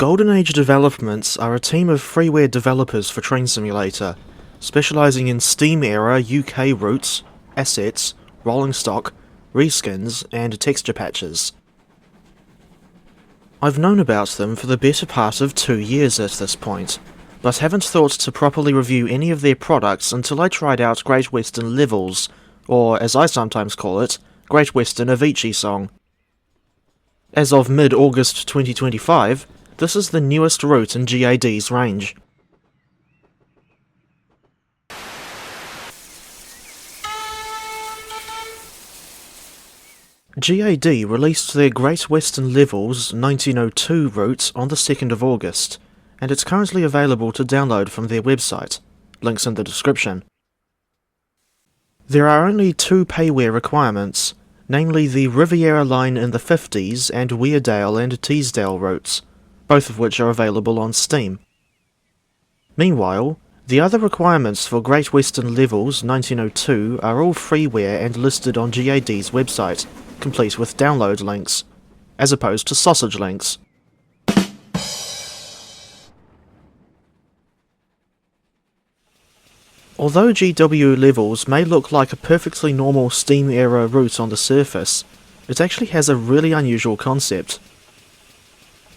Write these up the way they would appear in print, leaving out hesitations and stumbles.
Golden Age Developments are a team of freeware developers for Train Simulator, specialising in Steam-era UK routes, assets, rolling stock, reskins, and texture patches. I've known about them for the better part of 2 years at this point, but haven't thought to properly review any of their products until I tried out Great Western Levels, or as I sometimes call it, Great Western Avicii Song. As of mid-August 2025, this is the newest route in GAD's range. GAD released their Great Western Levels 1902 route on the 2nd of August, and it's currently available to download from their website. Links in the description. There are only 2 payware requirements, namely the Riviera line in the 50s and Weardale and Teesdale routes, both of which are available on Steam. Meanwhile, the other requirements for Great Western Levels 1902 are all freeware and listed on GAD's website, complete with download links, as opposed to sausage links. Although GW Levels may look like a perfectly normal Steam-era route on the surface, it actually has a really unusual concept.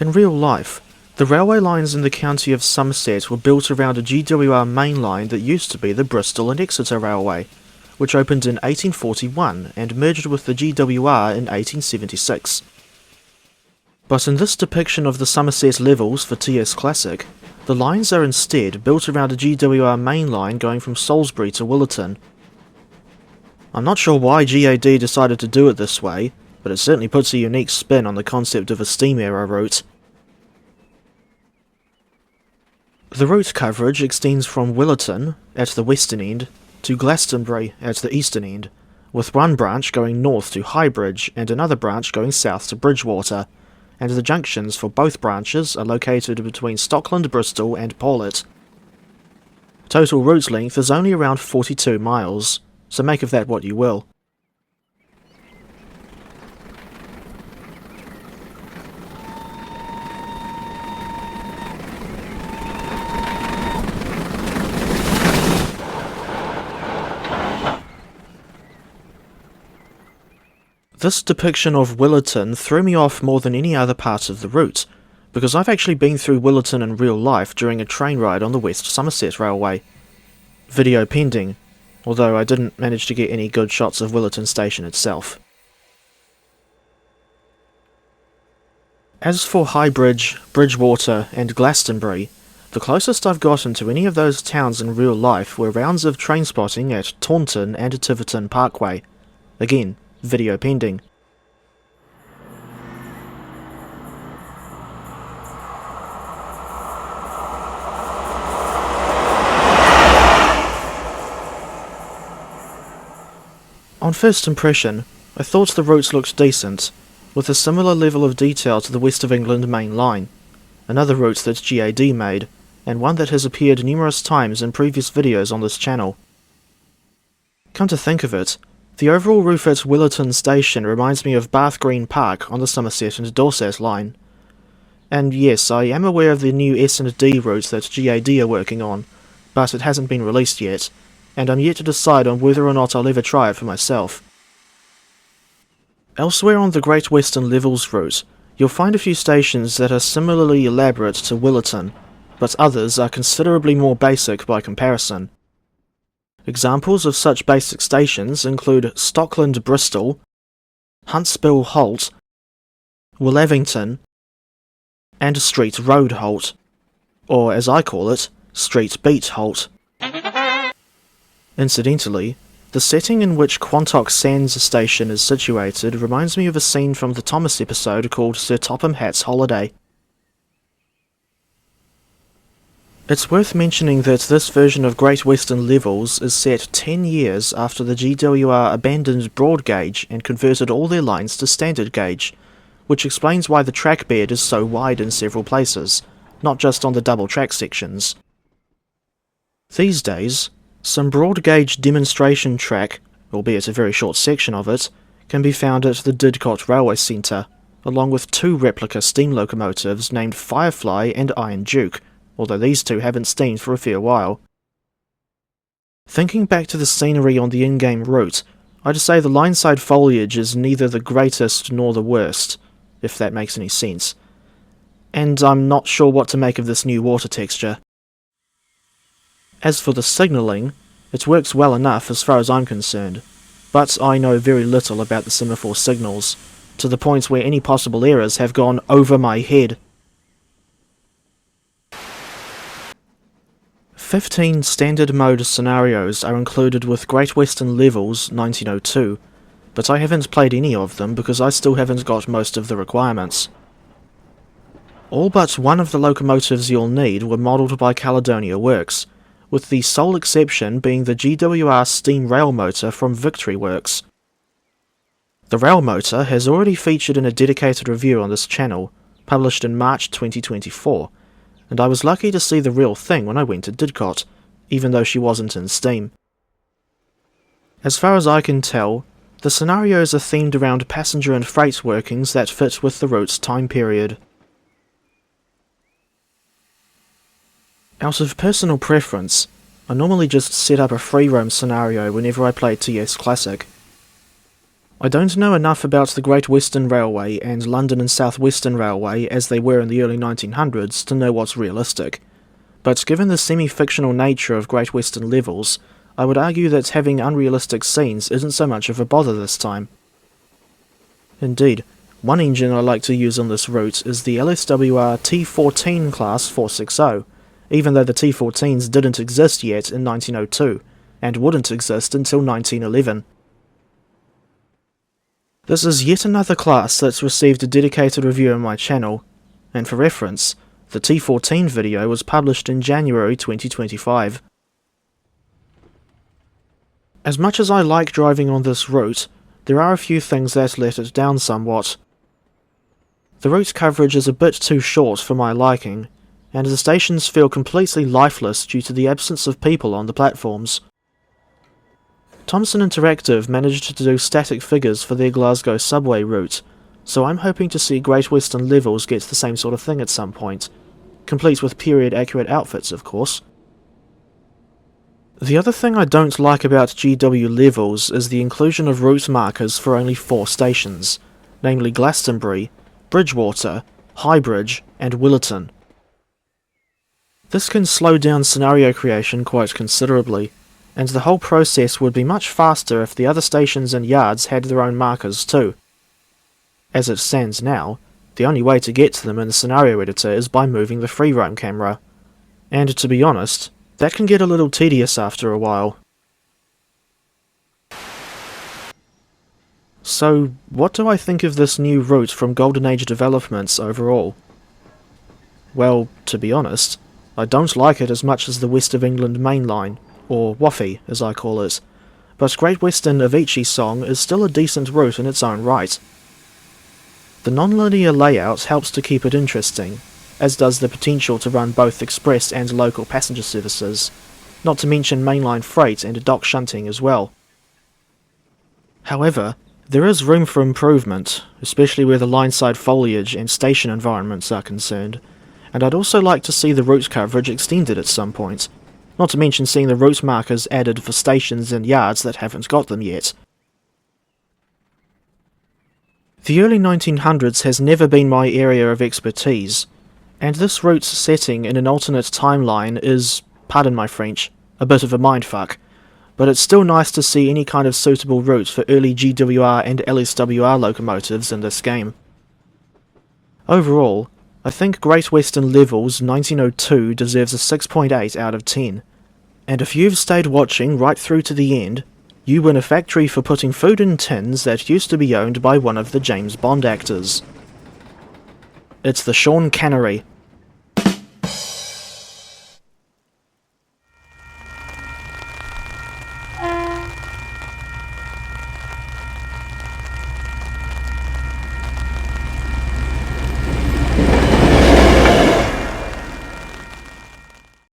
In real life, the railway lines in the County of Somerset were built around a GWR main line that used to be the Bristol and Exeter Railway, which opened in 1841 and merged with the GWR in 1876. But in this depiction of the Somerset Levels for TS Classic, the lines are instead built around a GWR main line going from Salisbury to Willerton. I'm not sure why GAD decided to do it this way, but it certainly puts a unique spin on the concept of a steam-era route. The route coverage extends from Willerton, at the western end, to Glastonbury at the eastern end, with one branch going north to Highbridge and another branch going south to Bridgewater, and the junctions for both branches are located between Stockland, Bristol and Paulet. Total route length is only around 42 miles, so make of that what you will. This depiction of Willerton threw me off more than any other part of the route, because I've actually been through Willerton in real life during a train ride on the West Somerset Railway. Video pending, although I didn't manage to get any good shots of Willerton Station itself. As for Highbridge, Bridgewater and Glastonbury, the closest I've gotten to any of those towns in real life were rounds of train spotting at Taunton and Tiverton Parkway. Again, video pending. On first impression, I thought the routes looked decent, with a similar level of detail to the West of England main line, another route that GAD made, and one that has appeared numerous times in previous videos on this channel. Come to think of it, the overall roof at Willerton Station reminds me of Bath Green Park on the Somerset and Dorset line. And yes, I am aware of the new S&D route that GAD are working on, but it hasn't been released yet, and I'm yet to decide on whether or not I'll ever try it for myself. Elsewhere on the Great Western Levels route, you'll find a few stations that are similarly elaborate to Willerton, but others are considerably more basic by comparison. Examples of such basic stations include Stockland Bristol, Huntsbill Holt, Willavington, and Street Road Holt, or as I call it, Street Beat Holt. Incidentally, the setting in which Quantock Sands Station is situated reminds me of a scene from the Thomas episode called Sir Topham Hatt's Holiday. It's worth mentioning that this version of Great Western Levels is set 10 years after the GWR abandoned broad gauge and converted all their lines to standard gauge, which explains why the track bed is so wide in several places, not just on the double track sections. These days, some broad gauge demonstration track, albeit a very short section of it, can be found at the Didcot Railway Centre, along with 2 replica steam locomotives named Firefly and Iron Duke, although these 2 haven't steamed for a fair while. Thinking back to the scenery on the in-game route, I'd say the lineside foliage is neither the greatest nor the worst, if that makes any sense. And I'm not sure what to make of this new water texture. As for the signalling, it works well enough as far as I'm concerned, but I know very little about the semaphore signals, to the point where any possible errors have gone over my head. 15 standard mode scenarios are included with Great Western Levels 1902, but I haven't played any of them because I still haven't got most of the requirements. All but one of the locomotives you'll need were modelled by Caledonia Works, with the sole exception being the GWR steam rail motor from Victory Works. The rail motor has already featured in a dedicated review on this channel, published in March 2024, and I was lucky to see the real thing when I went to Didcot, even though she wasn't in Steam. As far as I can tell, the scenarios are themed around passenger and freight workings that fit with the route's time period. Out of personal preference, I normally just set up a free roam scenario whenever I play TS Classic. I don't know enough about the Great Western Railway and London and South Western Railway as they were in the early 1900s to know what's realistic, but given the semi-fictional nature of Great Western Levels, I would argue that having unrealistic scenes isn't so much of a bother this time. Indeed, one engine I like to use on this route is the LSWR T14 class 460, even though the T14s didn't exist yet in 1902, and wouldn't exist until 1911. This is yet another class that's received a dedicated review on my channel, and for reference, the T14 video was published in January 2025. As much as I like driving on this route, there are a few things that let it down somewhat. The route coverage is a bit too short for my liking, and the stations feel completely lifeless due to the absence of people on the platforms. Thomson Interactive managed to do static figures for their Glasgow subway route, so I'm hoping to see Great Western Levels get the same sort of thing at some point, complete with period-accurate outfits, of course. The other thing I don't like about GW Levels is the inclusion of route markers for only 4 stations, namely Glastonbury, Bridgewater, Highbridge, and Willerton. This can slow down scenario creation quite considerably, and the whole process would be much faster if the other stations and yards had their own markers too. As it stands now, the only way to get to them in the scenario editor is by moving the free roam camera, and to be honest, that can get a little tedious after a while. So, what do I think of this new route from Golden Age Developments overall? Well, to be honest, I don't like it as much as the West of England main line, or WAFI as I call it, but Great Western Avicii Song is still a decent route in its own right. The non-linear layout helps to keep it interesting, as does the potential to run both express and local passenger services, not to mention mainline freight and dock shunting as well. However, there is room for improvement, especially where the lineside foliage and station environments are concerned, and I'd also like to see the route coverage extended at some point, not to mention seeing the route markers added for stations and yards that haven't got them yet. The early 1900s has never been my area of expertise, and this route's setting in an alternate timeline is, pardon my French, a bit of a mindfuck, but it's still nice to see any kind of suitable route for early GWR and LSWR locomotives in this game. Overall, I think Great Western Levels 1902 deserves a 6.8 out of 10, and if you've stayed watching right through to the end, you win a factory for putting food in tins that used to be owned by one of the James Bond actors. It's the Sean Cannery.